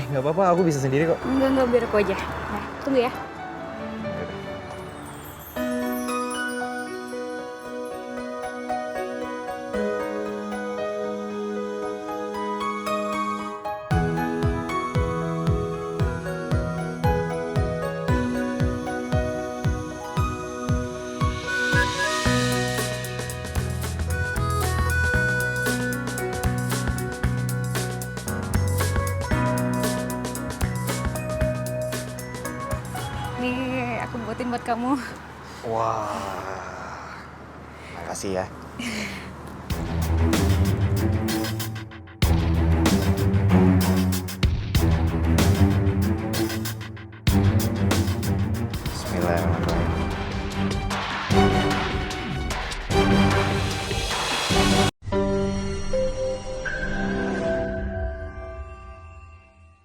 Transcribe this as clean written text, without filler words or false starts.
nggak apa-apa, aku bisa sendiri kok. Enggak, biar aku aja. Nah, tunggu ya. Nih, aku buatin buat kamu. Wah, makasih ya.